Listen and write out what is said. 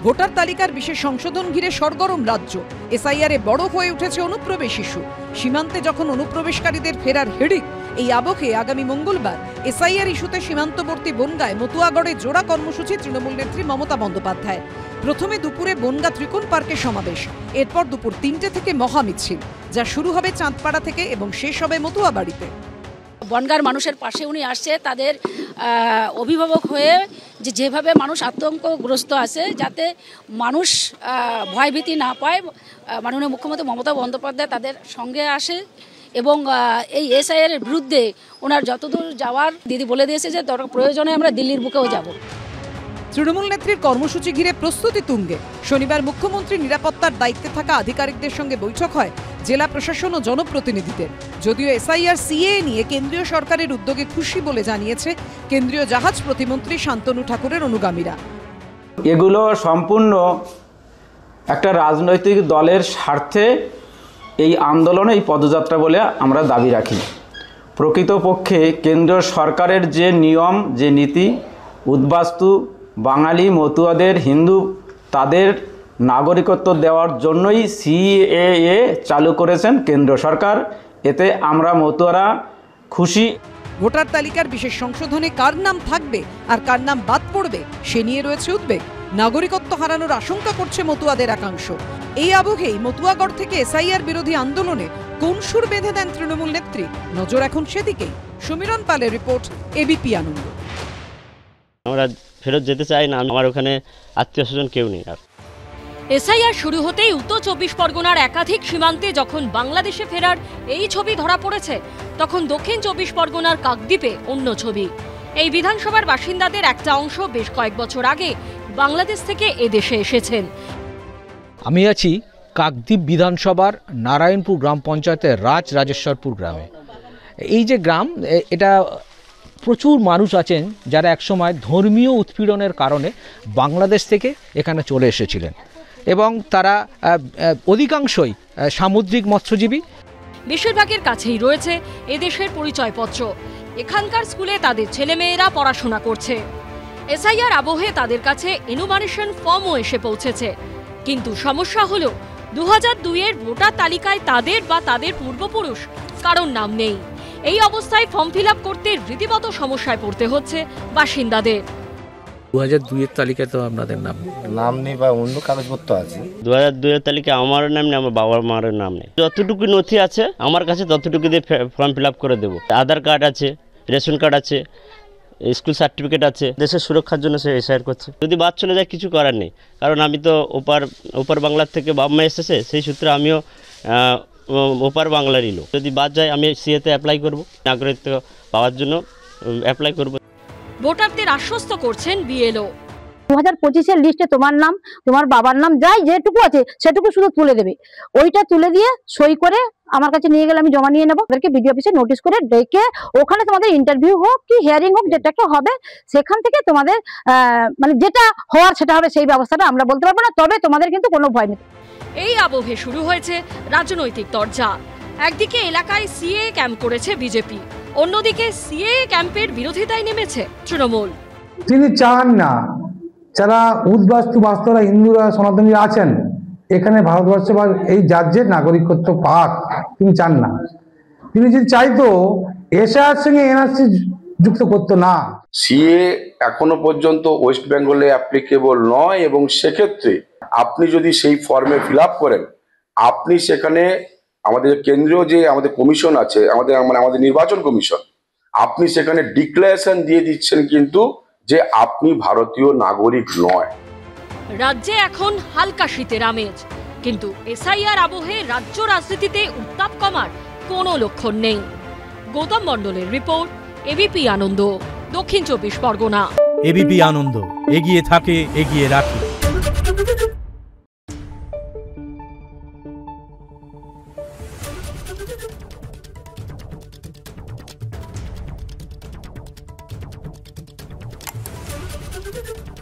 Voter তালিকার বিশেষ সংশোধন ঘিরে সরগরম রাজ্য। এসআইআরে বড় হয়ে উঠেছে অনুপ্রবেশ ইস্যু। সীমান্তে যখন অনুপ্রবেশকারীদের ফেরার হিড়িক, এই আবহে আগামী মঙ্গলবার এসআইআর ইস্যুতে সীমান্তবর্তী বনগাঁয় মতুয়াগড়ে জোড়া কর্মসূচি তৃণমূল নেত্রী মমতা বন্দ্যোপাধ্যায়। প্রথমে দুপুরে বনগাঁ ত্রিকোণ পার্কে সমাবেশ, এরপর দুপুর ৩টে থেকে মহামিছিল, যা শুরু হবে চাঁদপাড়া থেকে এবং শেষ হবে মতুয়াবাড়িতে। বনগাঁর মানুষের পাশে উনি আসছে, তাদের অভিভাবক হয়ে যেভাবে মানুষ আতঙ্কগ্রস্ত আছে, যাতে মানুষ ভয়ভীতি না পায়, মাননীয় মুখ্যমন্ত্রী মমতা বন্দ্যোপাধ্যায় তাদের সঙ্গে আসে এবং এই এসআইআর এর বিরুদ্ধে ওনার যতদূর যাওয়ার দিদি বলে দিয়েছে যে প্রয়োজনে আমরা দিল্লির বুকেও যাব। তৃণমূল নেত্রীর কর্মসূচি ঘিরে প্রস্তুতি তুঙ্গে। শনিবার মুখ্যমন্ত্রী নিরাপত্তার দায়িত্বে থাকা আধিকারিকদের সঙ্গে বৈঠক হয় জেলা প্রশাসন ও জনপ্রতিনিধিদের। যদিও এসআইআর সিএএ নিয়ে কেন্দ্রীয় সরকারের উদ্যোগে খুশি বলে জানিয়েছে কেন্দ্রীয় জাহাজ প্রতিমন্ত্রী শান্তনু ঠাকুরের অনুগামীরা। এগুলো সম্পূর্ণ একটা রাজনৈতিক দলের স্বার্থে এই আন্দোলন, এই পদযাত্রা বলে আমরা দাবি রাখি। প্রকৃতপক্ষে কেন্দ্রীয় সরকারের যে নিয়ম, যে নীতি, উদ্বাস্তু বাঙালি মতুয়াদের, হিন্দু তাদের নাগরিকত্ব দেওয়ার জন্যই সিএএ চালু করেছেন কেন্দ্র সরকার। এতে আমরা মতুয়ারা খুশি। ভোটার তালিকার বিশেষ সংশোধনে কার নাম থাকবে আর কার নাম বাদ পড়বে সে নিয়ে রয়েছে উদ্বেগ। নাগরিকত্ব হারানোর আশঙ্কা করছে মতুয়াদের একাংশ। এই আবহেই মতুয়াগড় থেকে এসআইআর বিরোধী আন্দোলনে কোন সুর বেঁধে দেন তৃণমূল নেত্রী, নজর এখন সেদিকেই। সমীরণ পালের রিপোর্ট, এবিপি আনন্দ। আমরা ফেরত যেতে চাই না, আমার ওখানে আত্মীয় স্বজন কেউ নেই। আর এসআইআর শুরু হতেই উত্তর ২৪ পরগনার একাধিক সীমান্তে যখন বাংলাদেশে ফেরার এই ছবি ধরা পড়েছে, তখন দক্ষিণ ২৪ পরগনার কাকদ্বীপে অন্য ছবি। এই বিধানসভার বাসিন্দাদের একটা অংশ বেশ কয়েক বছর আগে বাংলাদেশ থেকে এদেশে এসেছেন। আমি আছি কাকদ্বীপ বিধানসভার নারায়ণপুর গ্রাম পঞ্চায়েতের রাজেশ্বরপুর গ্রামে। এই যে গ্রাম, এটা প্রচুর মানুষ আছেন যারা একসময় ধর্মীয় উৎপীড়নের কারণে বাংলাদেশ থেকে এখানে চলে এসেছিলেন এবং তারা অধিকাংশই সামুদ্রিক মৎস্যজীবী। বেশিরভাগের কাছেই রয়েছে এদেশের পরিচয়পত্র। এখানকার স্কুলে তাদের ছেলেমেয়েরা পড়াশোনা করছে। এসআইআর আবহে তাদের কাছে এনুমারেশন ফর্মও এসে পৌঁছেছে। কিন্তু সমস্যা হলো ২০০২-এর ভোটার তালিকায় তাদের বা তাদের পূর্বপুরুষ কারোর নাম নেই। এই অবস্থায় ফর্ম ফিল আপ করতে রীতিমতো সমস্যায় পড়তে হচ্ছে বাসিন্দাদের। ২০০২-এর তালিকায় তো আপনাদের নাম নেই বা অন্য কাগজপত্র আছে। ২০০২-এর তালিকায় আমার নাম নেই, আমার বাবার মার নাম নেই। যতটুকু নথি আছে আমার কাছে ততটুকু দিয়ে ফর্ম ফিল আপ করে দেবো। আধার কার্ড আছে, রেশন কার্ড আছে, স্কুল সার্টিফিকেট আছে। দেশের সুরক্ষার জন্য সে এসআইআর করছে। যদি বাদ চলে যায় কিছু করার নেই, কারণ আমি তো ওপার বাংলার থেকে বাবা মা এসেছে, সেই সূত্রে আমিও ওপার বাংলারই লোক। যদি বাদ যায় আমি সিএতে অ্যাপ্লাই করব, নাগরিকত্ব পাওয়ার জন্য অ্যাপ্লাই করব। ভোটারদের আশ্বস্ত করছেন বিএলও। ২০২৫-এর লিস্টে তোমার নাম, তোমার বাবার নাম, যাই যেটুকু আছে সেটুকু শুধু তুলে দেবে। ওইটা তুলে দিয়ে সই করে আমার কাছে নিয়ে গেলে আমি জমা নিয়ে নেবো। তাদেরকে বিডিও অফিসে নোটিশ করে ডেকে ওখানে তোমাদের ইন্টারভিউ হোক কি হিয়ারিং হোক, যেটাকে হবে সেখান থেকে তোমাদের মানে যেটা হওয়ার সেটা হবে। সেই ব্যবস্থাটা আমরা বলতে পারবো না, তবে তোমাদের কিন্তু কোনো ভয় নেই। এই আবহে শুরু হয়েছে রাজনৈতিক তরজা। একদিকে এলাকায় সিএএ ক্যাম্প করেছে বিজেপি, অন্যদিকে সিএএ ক্যাম্পের বিরোধিতায় নেমেছে তৃণমূল। তিনি চান না যারা উদ্বাস্তু বাস্তুরা হিন্দুরা সনাতনীরা আছেন এখানে ভারতবর্ষে বা এই রাজ্যের নাগরিকত্ব পাক, তিনি চান না। তিনি যদি চাইতো এসআইআর সঙ্গে এনআরসি যুক্ত করতো না। সিএ এখনো পর্যন্ত ওয়েস্ট বেঙ্গলে অ্যাপ্লিকেবল নয় এবং সেক্ষেত্রে আপনি যদি সেই ফর্মে ফিল আপ করেন, আপনি সেখানে আমাদের কেন্দ্রীয় যে আমাদের কমিশন আছে, আমাদের নির্বাচন কমিশন, আপনি সেখানে ডিক্লারেশন দিয়ে দিচ্ছেন কিন্তু যে আপনি ভারতীয় নাগরিক নয়। রাজ্যে এখন হালকা শীতের আমেজ, কিন্তু এসআইআর আবহে রাজ্য রাজনীতিতে উত্তাপ কমার কোনো লক্ষণ নেই। গৌতম মণ্ডলের রিপোর্ট, এবিপি আনন্দ, দক্ষিণ ২৪ পরগনা। এবিপি আনন্দ, এগিয়ে থাকে, এগিয়ে রাখে। Thank you.